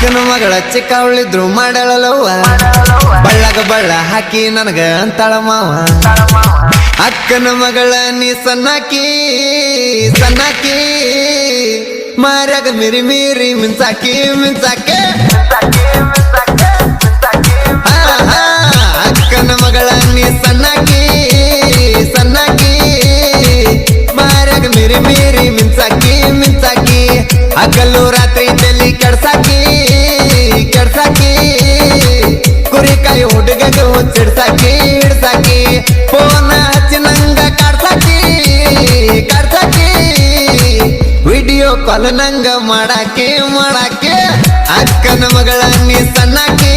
ಅಕ್ಕನ ಮಗಳ ಚಿಕ್ಕವಳಿದ್ರು ಮಾಡಳಲ್ಲವ್ವ ಬಳ್ಳಗ ಬಳ್ಳ ಹಾಕಿ ನನಗ ಅಂತಾಳ ಮಾವ ಅಕ್ಕನ ಮಗಳ ನೀ ಸಣ್ಣಾಕಿ ಸಣ್ಣಾಕಿ ಮಾರ್ಯಾಗ ಮಿರಿ ಮಿರಿ ಮಿಂಚಾಕಿ ಮಿಂಚಾಕೆ ಅಕ್ಕನ ಮಗಳ ನೀ ಸಣ್ಣಾಕಿ ಸಣ್ಣಾಕಿ ಮಾರ್ಯಾಗ ಮಿರಿ ಮಿರಿ ಮಿಂಚಾಕಿ ಮಿಂಚಾಕಿ ಹಗಲು ರಾತ್ರಿ ತಲಿ ಕೆಡ್ಸಾಕಿ ಕೆಡ್ಸಾಕಿ ಕುರಿಕಾಯಿ ಹುಡುಗಗ ಹುಚ್ಚಿಡ್ಸಾಕಿ ಹಿಡ್ಸಾಕಿ ಫೋನ ಹಚ್ಚಿ ನಂಗ ಕಾಡ್ಸಾಕಿ ಕಾಡ್ಸಾಕಿ ವಿಡಿಯೋ ಕಾಲ್ ನಂಗ ಮಾಡಾಕಿ ಮಾಡಾಕಿ ಅಕ್ಕನ ಮಗಳ ನೀ ಸಣ್ಣಾಕಿ